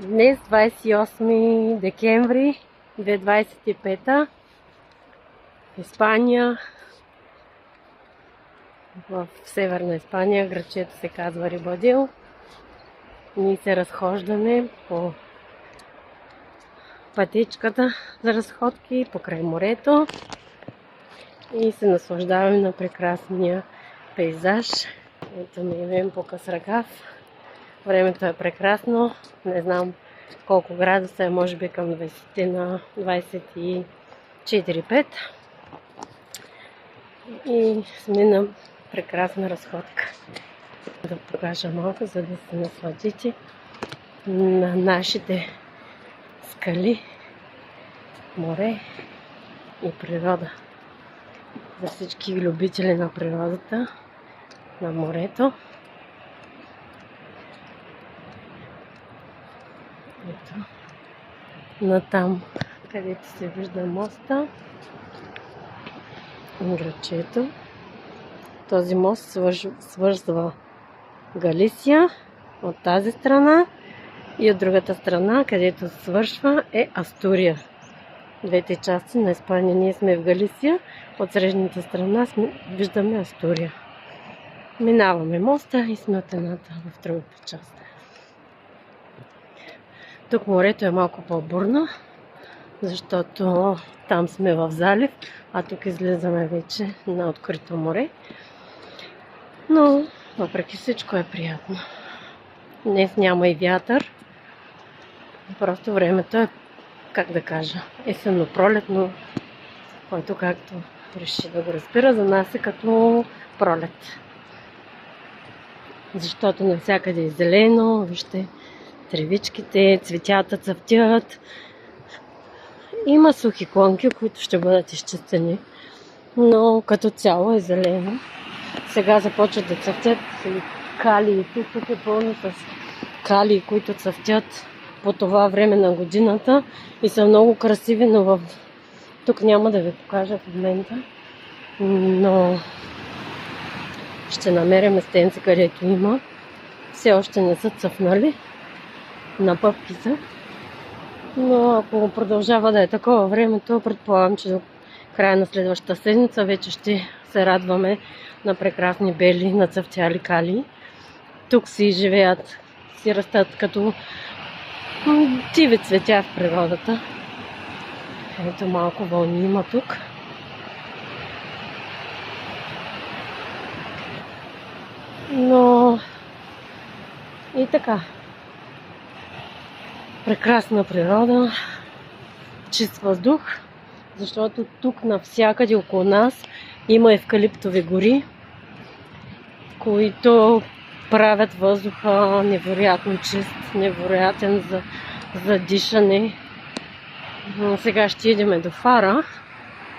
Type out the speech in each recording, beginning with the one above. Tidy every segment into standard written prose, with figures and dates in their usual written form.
Днес 28 декември 2025 в Испания, в Северна Испания, градчето се казва Рибодил. Ние се разхождаме по пътечката за разходки покрай морето и се наслаждаваме на прекрасния пейзаж. Ето ми имам показ ръкав. Времето е прекрасно. Не знам колко градуса е, може би към 20 на 24-5. И сме на прекрасна разходка. Да покажа малко, за да се насладите на нашите скали, море и природа. За всички любители на природата, на морето. Ето, натам, където се вижда моста, градчето. Този мост свързва Галисия от тази страна и от другата страна, където свършва, е Астурия. Двете части на Испания. Ние сме в Галисия, от срещната страна виждаме Астурия. Минаваме моста и сме от едната в другата част. Тук морето е малко по-бурно, защото там сме в залив, а тук излизаме вече на открито море. Но въпреки всичко е приятно. Днес няма и вятър. Просто времето е, как да кажа, есенно-пролетно, който както реши да го разбира, за нас е като пролет. Защото навсякъде е зелено, вижте, тревичките, цветята цъфтят. Има сухи клонки, които ще бъдат изчистени, но като цяло е зелено. Сега започват да цъфтят калиите. Тук е пълно с калии, които цъфтят по това време на годината и са много красиви, но тук няма да ви покажа в момента. Но ще намерим местенце, където има. Все още не са цъфнали. Напъпки са. Но ако продължава да е такова времето, предполагам, че до края на следващата седмица вече ще се радваме на прекрасни бели нацъфтяли калии. Тук си живеят, си растат като диви цветя в природата. Ето малко вълни има тук. Но и така. Прекрасна природа, чист въздух, защото тук навсякъде около нас има евкалиптови гори, които правят въздуха невероятно чист, невероятен за дишане. Сега ще идем до Фара.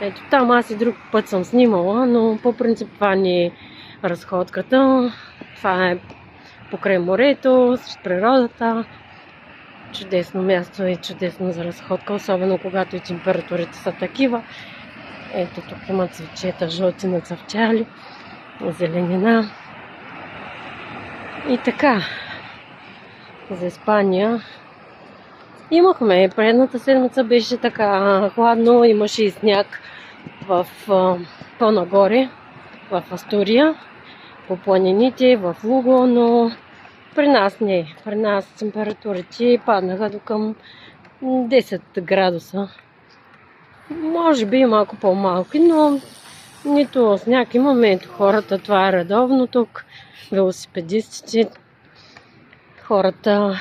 Ето там аз и друг път съм снимала, но по принцип това не е разходката. Това е покрай морето, с природата. Чудесно място и чудесно за разходка, особено когато и температурите са такива. Ето тук има цветчета, жълти нацъфтяли, зеленина. И така, за Испания имахме. Предната седмица беше така хладно, имаше и сняг по-нагоре, в Астурия, по планините, в Луго, но при нас не. При нас температурите паднаха до към 10 градуса. Може би малко по-малки, но нито сняг имаме. Ето хората, това е редовно тук. Велосипедистите, хората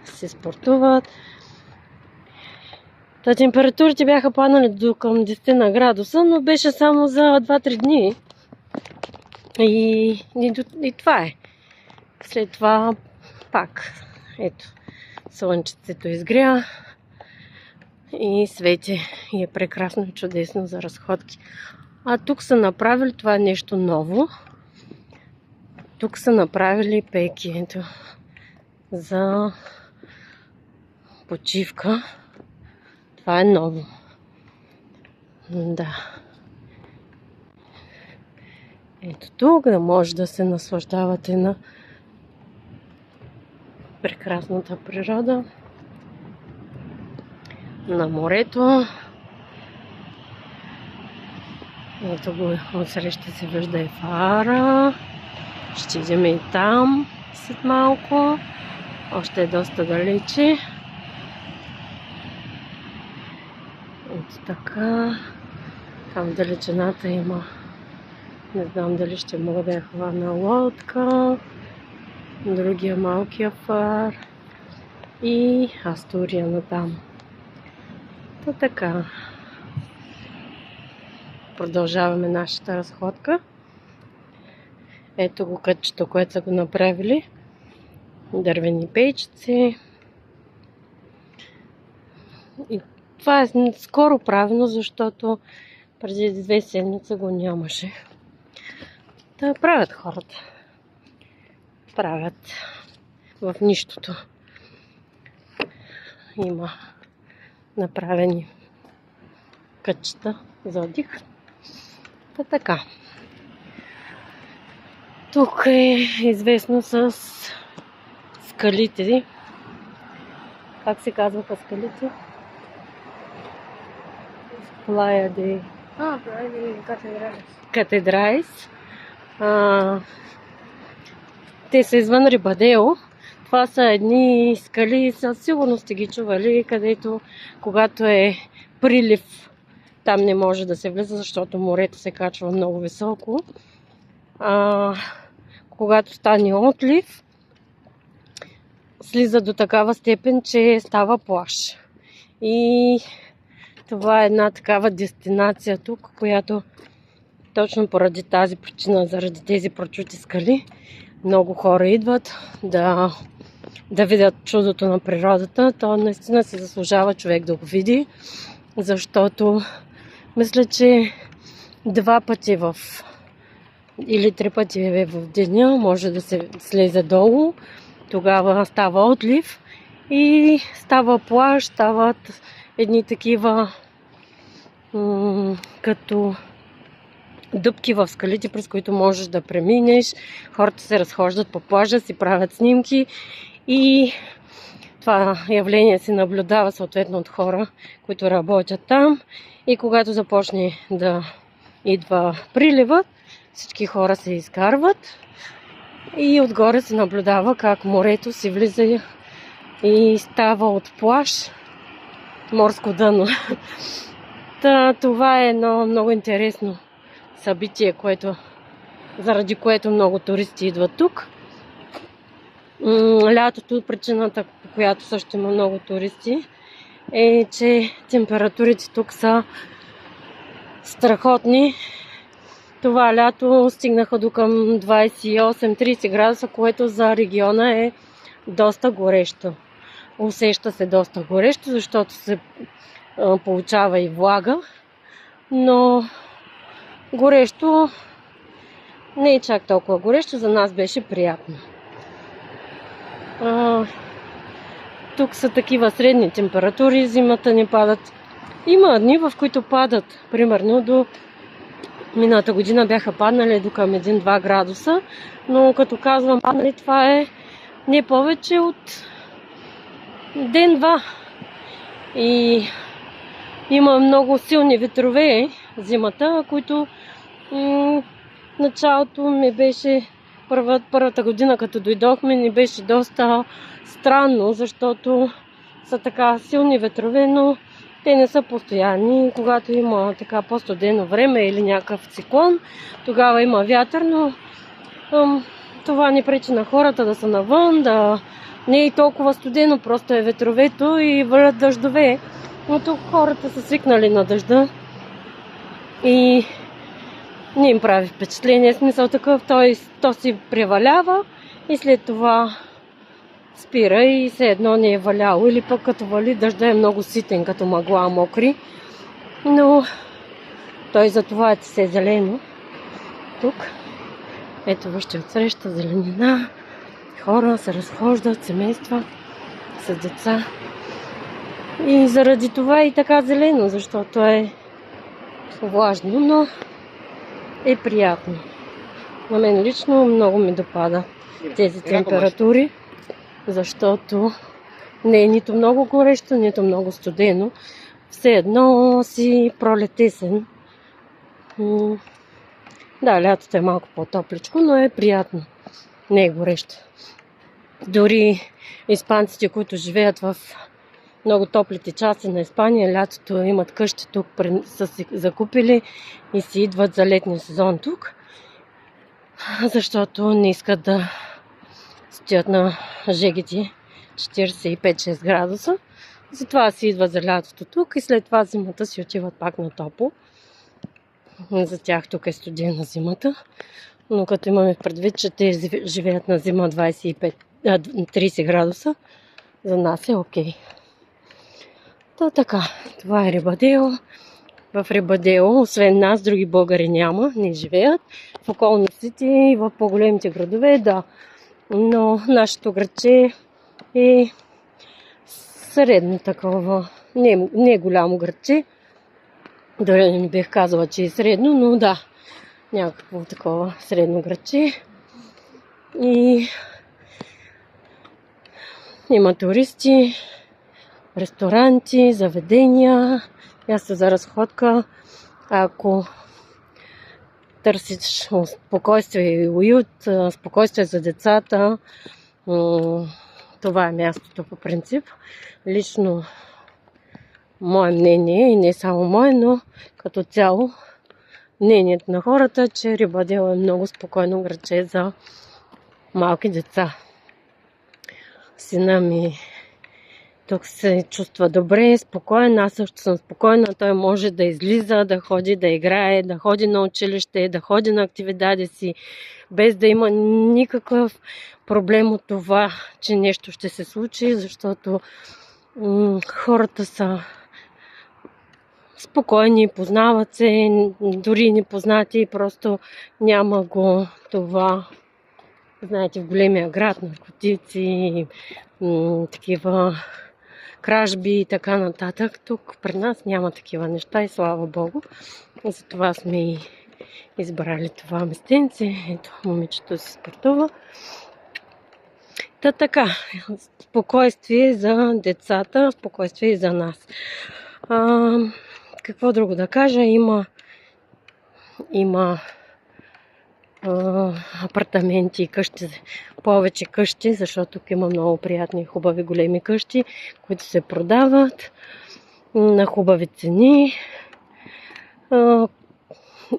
се спортуват. Температурите бяха паднали до към 10 градуса, но беше само за 2-3 дни. И това е. След това пак, ето, слънчето изгря и свети и е прекрасно, чудесно за разходки. А тук са направили, това е нещо ново, тук са направили пейки, ето, за почивка. Това е ново. Да. Ето тук да може да се наслаждавате на прекрасната природа. на морето. Ето го, отсреща се вижда и фара. Ще идем и там след малко. Още е доста далече. Ето така. Там в далечината има, не знам дали ще мога да я хвана, лодка. Другия малкия фар. И Астурия на там. То така. Продължаваме нашата разходка. Ето го кътчето, което са го направили. Дървени пейчици. И това е скоро правилно, защото преди 2 седмици го нямаше. Да правят хората. Правят в нищото. Има направени кътчета за отдих. Та така. Тук е известно с скалите. Как се казваха скалите? Плая де Катедрайс. Те са извън Рибадео. Това са едни скали, със сигурност сте ги чували, където когато е прилив, там не може да се влиза, защото морето се качва много високо. Когато стане отлив, слиза до такава степен, че става плаж. И това е една такава дестинация тук, която точно поради тази причина, заради тези прочути скали, много хора идват да видят чудото на природата. То наистина се заслужава човек да го види, защото мисля, че 2 пъти или 3 пъти в деня може да се слезе долу. Тогава става отлив и става плаж, стават едни такива като дупки в скалите, през които можеш да преминеш. Хората се разхождат по плажа, си правят снимки и това явление се наблюдава съответно от хора, които работят там. И когато започне да идва приливът, всички хора се изкарват и отгоре се наблюдава как морето си влиза и става от плаж морско дъно. Това е едно много интересно събитие, заради което много туристи идват тук. Лятото, причината, по която също има много туристи, е, че температурите тук са страхотни. Това лято стигнаха до към 28-30 градуса, което за региона е доста горещо. Усеща се доста горещо, защото се получава и влага, но горещо не е чак толкова горещо, за нас беше приятно. Тук са такива средни температури, зимата не падат. Има дни, в които падат. Примерно до миналата година бяха паднали до към 1-2 градуса, но като казвам паднали, това е не повече от ден-два. И има много силни ветрове зимата, които началото ми беше първата година, като дойдохме, ни беше доста странно, защото са така силни ветрове, но те не са постоянни. Когато има така по-студено време или някакъв циклон, тогава има вятър, но това не пречи на хората да са навън, да не е толкова студено, просто е ветровето и валят дъждове. Но тук хората са свикнали на дъжда и не им прави впечатление. Смисъл такъв, то си превалява и след това спира и все едно не е валяло. Или пък като вали, дъжда е много ситен, като мъгла, мокри. Но той за това е все зелено. Тук, ето вижте отсреща зеленина. Хора се разхождат, семейства с деца. И заради това е и така зелено, защото е влажно, но е приятно. На мен лично много ми допада тези температури, защото Не е нито много горещо, нито много студено. Все едно си пролет-есен. Да, лятото е малко по-топличко, но е приятно. Не е горещо. Дори испанците, които живеят в много топлите части на Испания, лятото имат къщи тук, са си закупили и си идват за летния сезон тук, защото не искат да стоят на жегите 45-6 градуса. Затова си идват за лятото тук и след това зимата си отиват пак на топло. За тях тук е студена зимата. Но като имаме предвид, че те живеят на зима 30 градуса, за нас е окей. То така, това е Рибадео. В Рибадео, освен нас, други българи няма, не живеят. В околностите и в по-големите градове, да. Но нашето градче е средно такова. Не е голямо градче. Дори не бих казала, че е средно, но да. Някакво такова средно градче. И има туристи, ресторанти, заведения, място за разходка. Ако търсиш спокойствие и уют, спокойствие за децата, това е мястото по принцип. Лично мое мнение, и не само мое, но като цяло мнението на хората, че Рибадео е много спокойно градче за малки деца. Сина ми тук се чувства добре, спокоен. Аз също съм спокойна. Той може да излиза, да ходи, да играе, да ходи на училище, да ходи на активитети си, без да има никакъв проблем от това, че нещо ще се случи, защото хората са спокойни, познават се, дори непознати, просто няма го това, знаете, в големия град, наркотици, такива кражби и така нататък. Тук при нас няма такива неща и слава Богу. Затова сме и избрали това местенце. Ето, момичето си спортува. Та така, спокойствие за децата, спокойствие и за нас. Какво друго да кажа? Има апартаменти и къщи, повече къщи, защото тук има много приятни, хубави, големи къщи, които се продават на хубави цени.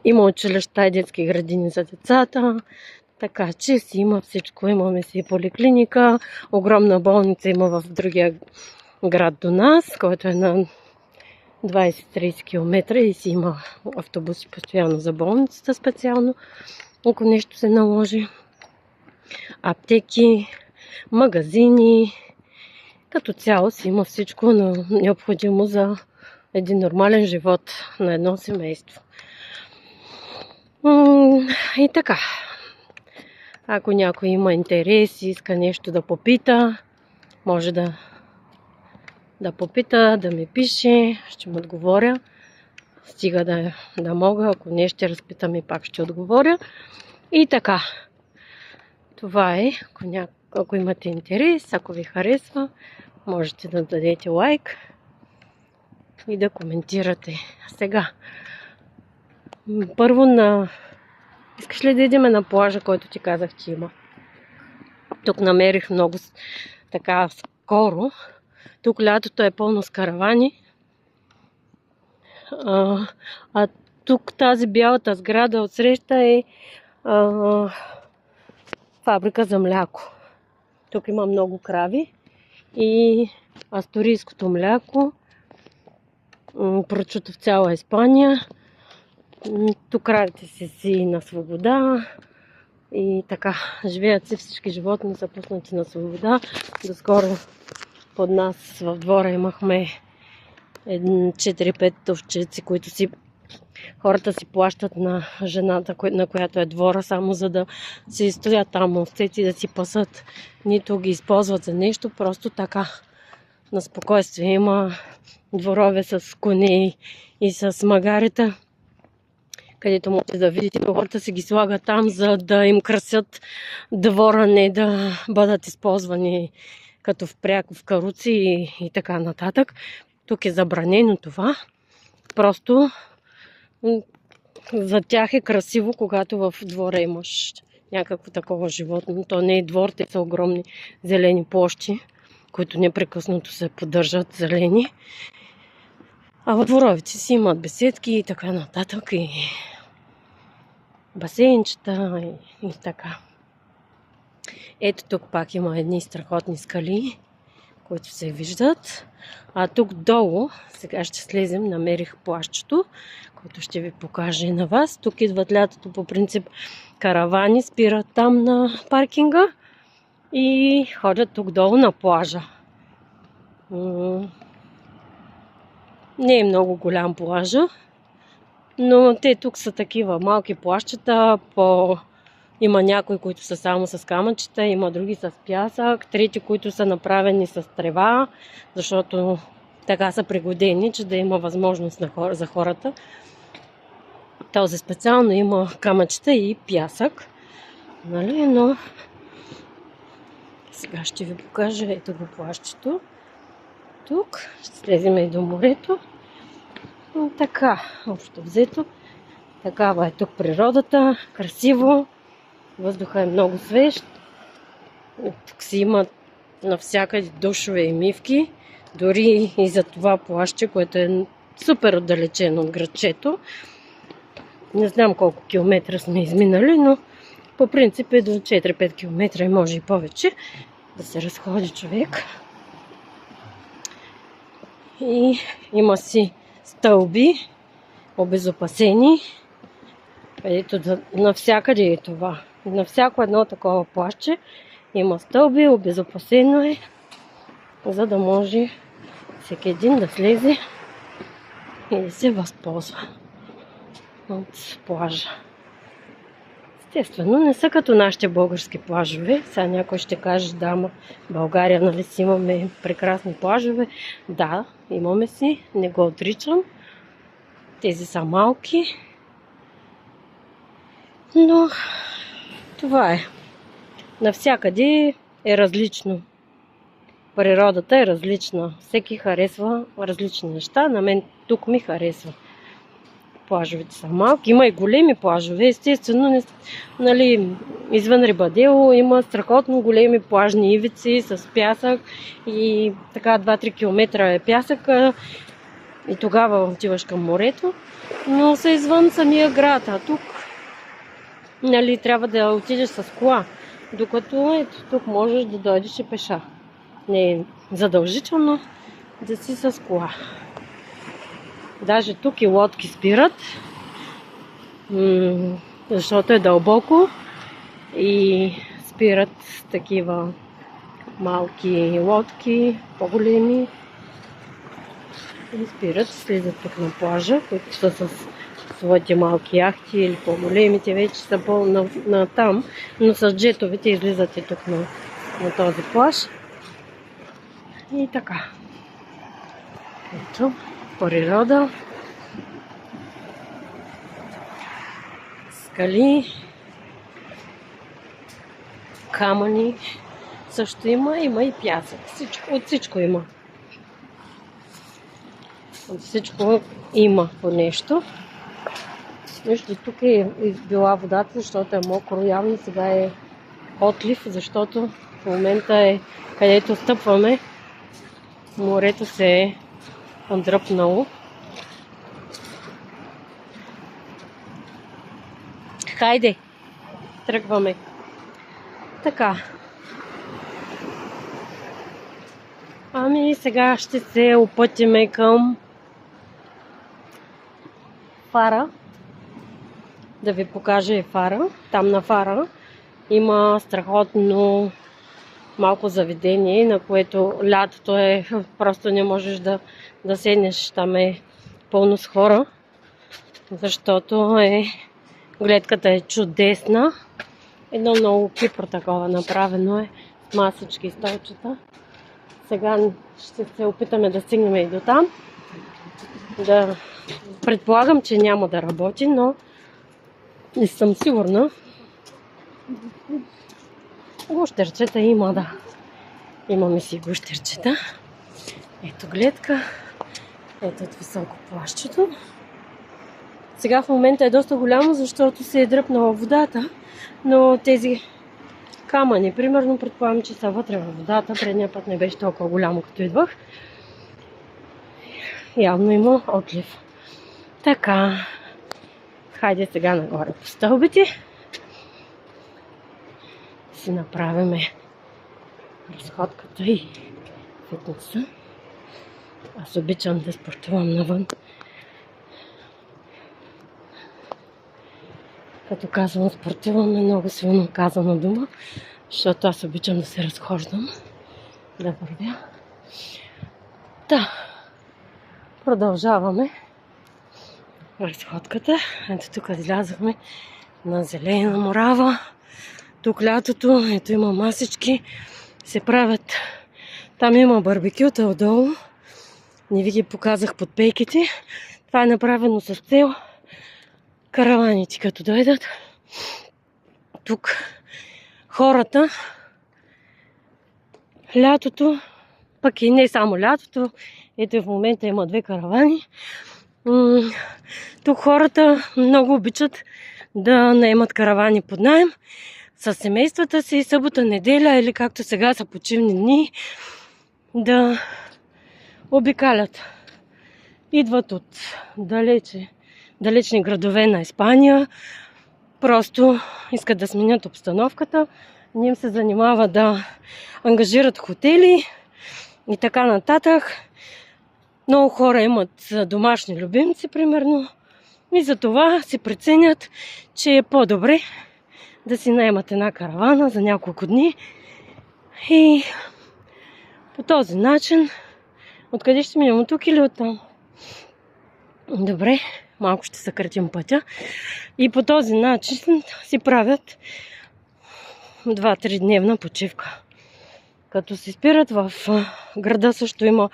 Има училища и детски градини за децата, така че си има всичко. Имаме си поликлиника, огромна болница има в другия град до нас, който е на 20-30 км и си има автобуси постоянно за болницата специално, ако нещо се наложи. Аптеки, магазини, като цяло си има всичко необходимо за един нормален живот на едно семейство. И така, ако някой има интерес и иска нещо да попита, може да попита, да ми пише, ще му отговоря. Стига да мога, ако не ще разпитам и пак ще отговоря. И така, това е. Ако имате интерес, ако ви харесва, можете да дадете лайк и да коментирате. Сега, първо искаш ли да идем на плажа, който ти казах, че има? Тук намерих много така скоро. Тук лятото е пълно с каравани. А тук тази бялата сграда отсреща е фабрика за мляко. Тук има много крави и асторийското мляко. Прочуто в цяла Испания. Тук кравите си на свобода и така живеят си, всички животни са пуснати на свобода. Доскоро под нас в двора имахме 4-5 овчици, които хората си плащат на жената, на която е двора, само за да се стоят там овцете и да си пасат. Нито ги използват за нещо, просто така на спокойствие. Има дворове с коне и с магарита, където можете да видите, хората си ги слагат там, за да им красят двора, не да бъдат използвани като впряг в каруци и така нататък. Тук е забранено това. Просто за тях е красиво, когато в двора имаш някакво такова животно. То не е двор, те са огромни зелени площи, които непрекъснато се поддържат зелени. А в дворовите си имат беседки и така нататък, и басейнчета и така. Ето тук пак има едни страхотни скали, които се виждат. А тук долу, сега ще слезем, намерих плащето, което ще ви покажа и на вас. Тук идват лятото по принцип каравани, спират там на паркинга и ходят тук долу на плажа. Не е много голям плажа, но те тук са такива малки плащета. Има някои, които са само с камъчета, има други с пясък, трети, които са направени с трева, защото така са пригодени, че да има възможност за хората. Този специално има камъчета и пясък. Нали? Но сега ще ви покажа ето го плащето. Тук ще слезем и до морето. Но така, общо взето, такава е тук природата, красиво, въздухът е много свеж. Тук си имат навсякъде душове и мивки, дори и за това плаще, което е супер отдалечено от градчето. Не знам колко километра сме изминали, но по принцип е до 4-5 км и може и повече да се разходи човек. И има си стълби, обезопасени, където навсякъде е това. На всяко едно такова плащче има стълби, обезопасено е, за да може всеки един да слезе и да се възползва от плажа. Естествено, не са като нашите български плажове. Сега някой ще каже, да, в България, нали си имаме прекрасни плажове. Да, имаме си, не го отричам. Тези са малки. Но това е. Навсякъде е различно. Природата е различна. Всеки харесва различни неща. На мен тук ми харесва. Плажовете са малки. Има и големи плажове. Естествено, нали, извън Рибадело има страхотно големи плажни ивици с пясък и така 2-3 км е пясък и тогава отиваш към морето. Но са извън самия град. А тук, нали, трябва да отидеш с кола. Докато ето тук можеш да дойдеш и пеша. Не е задължително да си с кола. Даже тук и лодки спират, защото е дълбоко и спират такива малки лодки, по-големи. И спират, слизат тук на плажа, които са с своите малки яхти или по-големите вече са на там, но с джетовете излизат и тук на този плаж. И така. Ето, природа. Скали. Камъни. Също има и пясък. От всичко има. От всичко има по нещо. Вижте, тук е била водата, защото е мокро. Явно сега е отлив, защото в момента е, където стъпваме, морето се е отдръпнало. Хайде, тръгваме. Така. Ами сега ще се опътиме към Фара. Да ви покажа и Фара. Там на Фара има страхотно малко заведение, на което лятото е, просто не можеш да седнеш, там е пълно с хора, защото гледката е чудесна. Едно много Кипър такова направено е, с масички и столчета. Сега ще се опитаме да стигнем и до там. Предполагам, че няма да работи, но не съм сигурна. Гущерчета има, да. Имаме си гущерчета. Ето гледка. Ето от високо плащето. Сега в момента е доста голямо, защото се е дръпнала водата, но тези камъни, примерно, предполагам, че са вътре във водата. Предния път не беше толкова голямо, като идвах. Явно има отлив. Така. Хайде сега нагоре по стълбите. Си направиме разходката и фитнеса. Аз обичам да спортувам навън. Като казвам спортувам, е много силно казана дума, защото аз обичам да се разхождам, да вървя. Да, продължаваме разходката. Ето тук излязахме на Зелена Морава. Тук лятото, ето има масички, се правят. Там има барбекюта отдолу. Не ви ги показах под пейките. Това е направено с цел караваните, като дойдат. Тук хората лятото, пък и не само лятото, ето в момента има 2 каравани. Тук хората много обичат да наемат каравани под наем с семействата си, събота, неделя или както сега са почивни дни, да обикалят. Идват от далечни градове на Испания, просто искат да сменят обстановката, не им се занимава да ангажират хотели и така нататък. Много хора имат домашни любимци, примерно, и затова си преценят, че е по-добре да си наемат една каравана за няколко дни и по този начин. Откъде ще минем? От тук или оттам? Добре, малко ще съкратим пътя. И по този начин си правят 2-3 дневна почивка. Като се спират в града, също има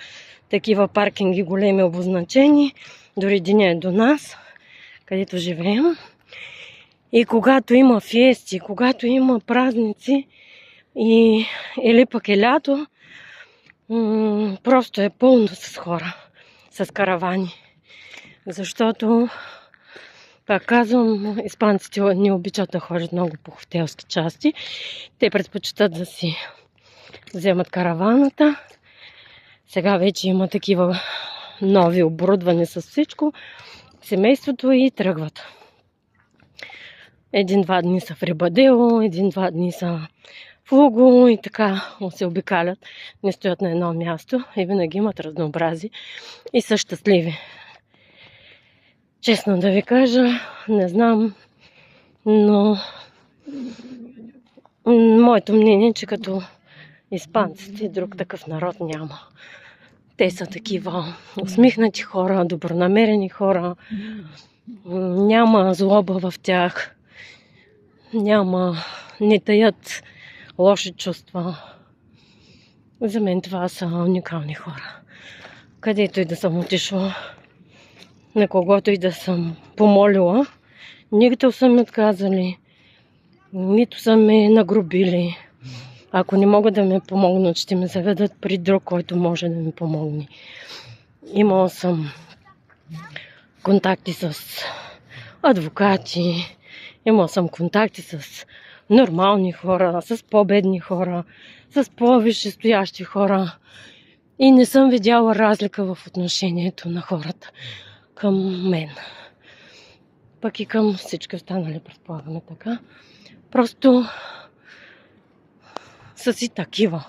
такива паркинги големи обозначени. Дори един е до нас, където живеем. И когато има фести, когато има празници или пък е лято, просто е пълно с хора, с каравани. Защото, пак казвам, испанците не обичат да ходят много по хотелски части. Те предпочитат да си вземат караваната. Сега вече има такива нови оборудване с всичко. Семейството и тръгват. 1-2 дни са в Рибадело, 1-2 дни са в Луго и така се обикалят. Не стоят на едно място и винаги имат разнообразие и са щастливи. Честно да ви кажа, не знам, но моето мнение е, че като испанците друг такъв народ няма. Те са такива усмихнати хора, добронамерени хора, няма злоба в тях, не таят лоши чувства. За мен това са уникални хора. Където и да съм отишла, на когото и да съм помолила, нито са ми отказали, нито са ме нагрубили. Ако не могат да ме помогнат, ще ме заведат при друг, който може да ми помогне. Имала съм контакти с адвокати, имала съм контакти с нормални хора, с по-бедни хора, с по-висшестоящи хора. И не съм видяла разлика в отношението на хората към мен. Пък и към всички останали, предполагаме така. Просто са си такива.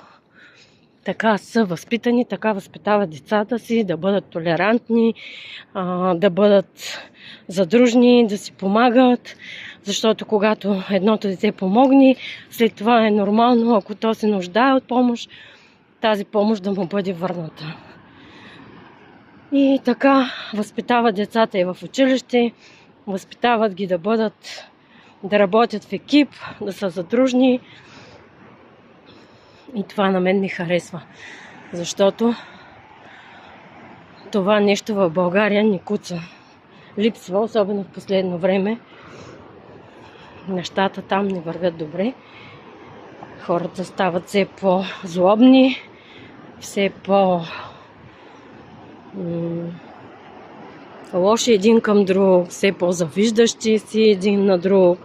Така са възпитани, така възпитават децата си, да бъдат толерантни, да бъдат задружни, да си помагат. Защото когато едното дете помогне, след това е нормално, ако то се нуждае от помощ, тази помощ да му бъде върната. И така възпитават децата и в училище, възпитават ги да работят в екип, да са задружни. И това на мен ми харесва, защото това нещо в България ни куца. Липсва, особено в последно време. Нещата там не вървят добре. Хората стават все по-злобни, все лоши един към друг, все по-завиждащи си един на друг,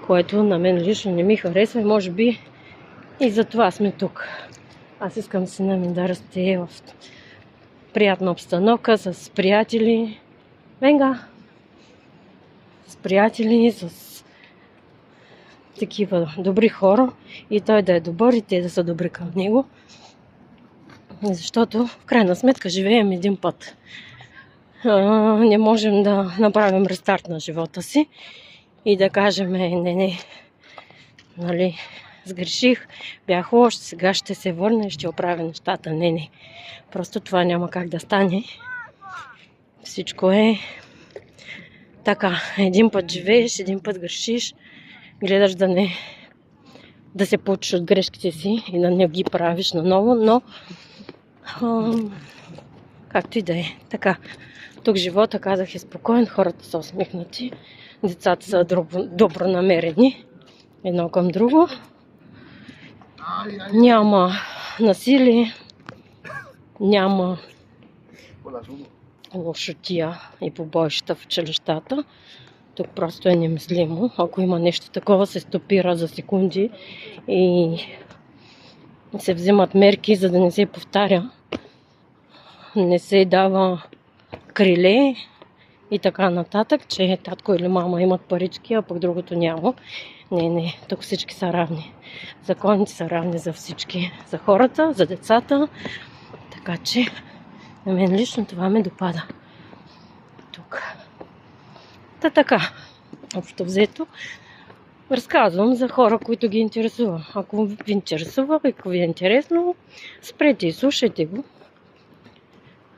което на мен лично не ми харесва и може би и за това сме тук. Аз искам сина ми да расте в приятна обстановка, с приятели. Венга! С приятели, с такива добри хора и той да е добър и те да са добри към него. Защото в крайна сметка живеем един път. Не можем да направим рестарт на живота си и да кажем, не, нали, сгреших, бях лош, сега ще се върна и ще оправя нещата. Не. Просто това няма как да стане. Всичко е така. Един път живееш, един път грешиш, гледаш да се получиш от грешките си и да не ги правиш наново, но както и да е. Така, тук живота, казах, е спокоен, хората са усмихнати, децата са добронамерени едно към друго. Няма насилие, няма лошотия и побоища в училищата. Тук просто е немислимо. Ако има нещо такова, се стопира за секунди и се вземат мерки, за да не се повтаря. Не се дава криле и така нататък, че татко или мама имат парички, а пък другото няма. Не, тук всички са равни. Законите са равни за всички. За хората, за децата. Така че на мен лично това ме допада. Тук. Така. Общо взето. Разказвам за хора, които ги интересува. Ако ви интересува, ако ви е интересно, спрете и слушайте го.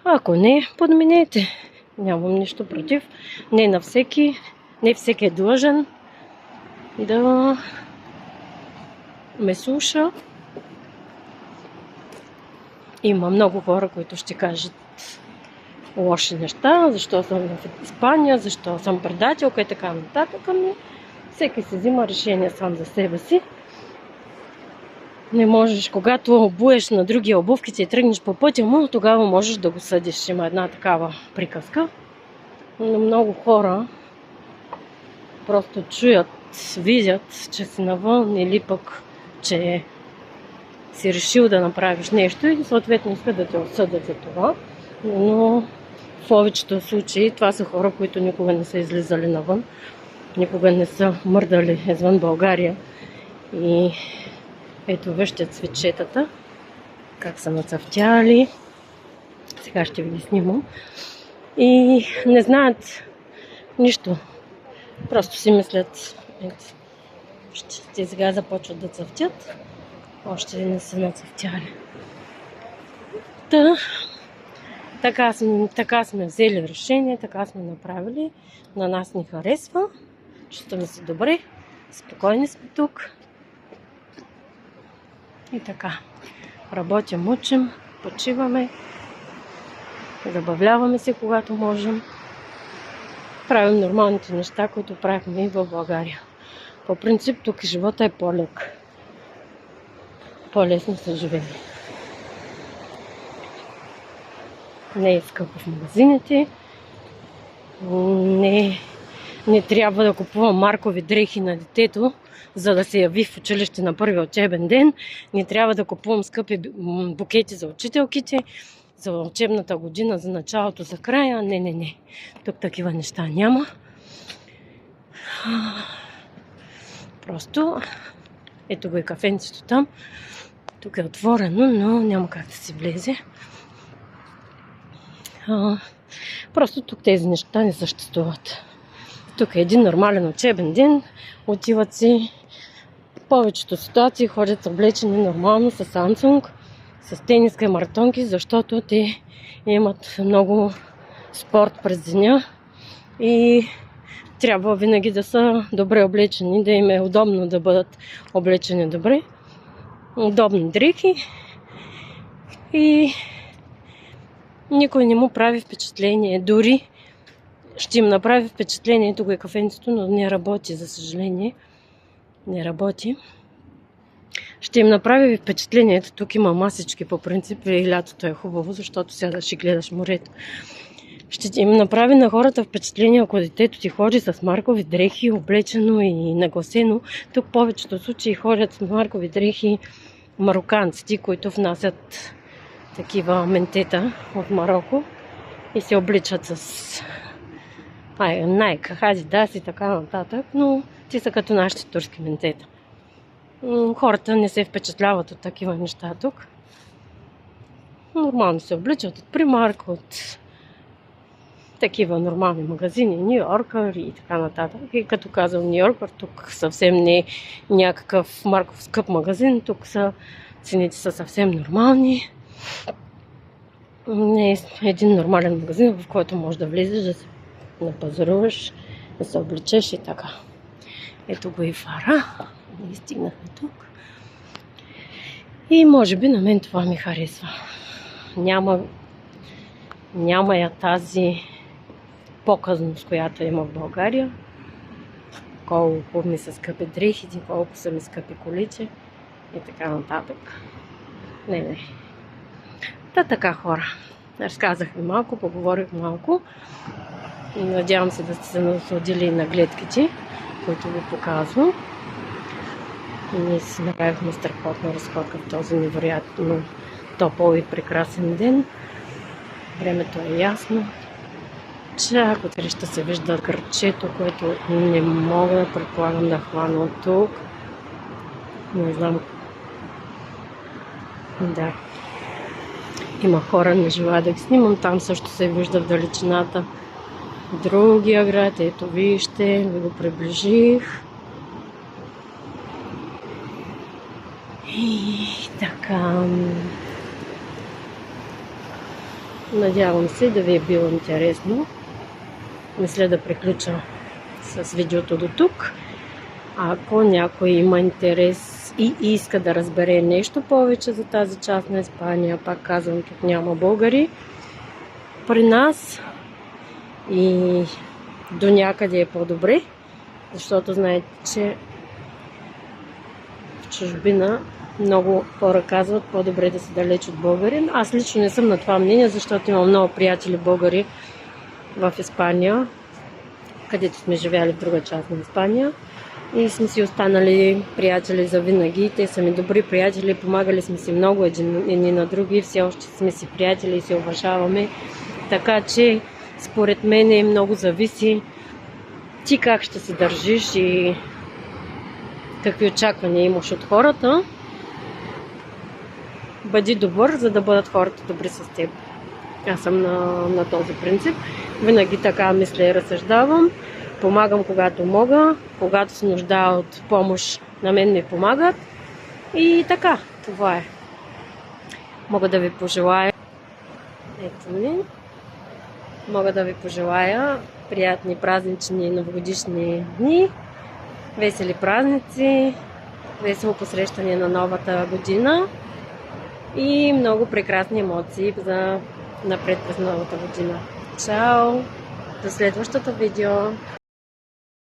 Ако не, подменете. Нямам нищо против. Не всеки е длъжен да ме слуша. Има много хора, които ще кажат лоши неща, защо съм в Испания, защо съм предателка и така нататък. Всеки си взима решение сам за себе си. Не можеш, когато обуеш на другия обувките и тръгнеш по пътя му, тогава можеш да го съдиш. Има една такава приказка. Но много хора просто чуят, видят, че си навън или пък, че си решил да направиш нещо и съответно искат да те осъдят за това. Но в повечето случаи това са хора, които никога не са излизали навън, никога не са мърдали извън България. И ето вижте цветчетата, как са нацъфтяли. Сега ще ви ги снимам. И не знаят нищо. Просто си мислят, ще сега започват да цъфтят. Още не са нацъфтяли. Така сме взели решение, така сме направили. На нас ни харесва. Чувстваме се добре. Спокойни сме тук. И така. Работим, учим, почиваме. Забавляваме се, когато можем. Правим нормалните неща, които правихме и в България. По принцип, тук живота е по-лек. По-лесно се живее. Не е скъпо в магазините. Не трябва да купувам маркови дрехи на детето, за да се яви в училище на първия учебен ден. Не трябва да купувам скъпи букети за учителките, за учебната година, за началото, за края. Не. Тук такива неща няма. Просто ето го и кафенцето там. Тук е отворено, но няма как да се влезе. Просто тук тези неща не съществуват. Тук е един нормален учебен ден. Отиват си. В повечето ситуации ходят облечени нормално с Samsung, с тениска и маратонки, защото те имат много спорт през деня и трябва винаги да са добре облечени, да им е удобно да бъдат облечени добре. Удобни дрехи и никой не му прави впечатление. Дори ще им направи впечатление, тук е кафенцето, но не работи, за съжаление. Не работи. ще им направи впечатление. Ето тук има масички по принцип и лятото е хубаво, защото сега ще гледаш морето. Ще им направи на хората впечатление, ако детето ти ходи с маркови дрехи, облечено и нагласено. Тук повечето случаи ходят с маркови дрехи мароканците, които внасят такива ментета от Мароко и се обличат с Найка, Адидас и така нататък, но ти са като нашите турски ментета. Хората не се впечатляват от такива неща тук. Нормално се обличат от Примарк, от такива нормални магазини, Нью-Йоркър и така нататък. И като казвам Нью-Йоркър, тук съвсем не е някакъв марков скъп магазин, тук цените са съвсем нормални. Не е един нормален магазин, в който можеш да влизаш, да се напазаруваш, да се облечеш и така. Ето го и фара. И стигнахме тук. И може би на мен това ми харесва. Няма я тази показност, която има в България. Колко ми са скъпи дрехите, колко са ми скъпи колите и така нататък. Не. Така, хора. Разказах ви малко, поговорих малко. Надявам се да сте се насладили на гледките, които ви показвам. И ние си направихме страхотна разходка в този невероятно топъл и прекрасен ден. Времето е ясно. Чак утре ще се вижда гърчето, което не мога да предполагам да хвана от тук. Не знам. Да. Има хора, не желая да ги снимам. Там също се вижда в далечината другия град. Ето вижте, ви го приближих. И така. Надявам се да ви е било интересно. Мисля да приключа с видеото до тук. Ако някой има интерес и иска да разбере нещо повече за тази част на Испания, пак казвам, тук няма българи при нас и до някъде е по-добре, защото знаете, че в чужбина много хора казват по-добре да си далеч от българин. Аз лично не съм на това мнение, защото имам много приятели българи в Испания, където сме живяли в друга част на Испания и сме си останали приятели за винаги. Те са ми добри приятели, помагали сме си много едни на други, все още сме си приятели и се уважаваме. Така че според мен много зависи ти как ще се държиш и какви очаквания имаш от хората. Бъди добър, за да бъдат хората добри с теб. Аз съм на този принцип. Винаги така мисля и разсъждавам. Помагам когато мога. Когато се нуждая от помощ, на мен ми помагат. И така, това е. Мога да ви пожелая Мога да ви пожелая приятни празнични новогодишни дни, весели празници, весело посрещане на новата година и много прекрасни емоции за напред през новата година. Чао! До следващото видео!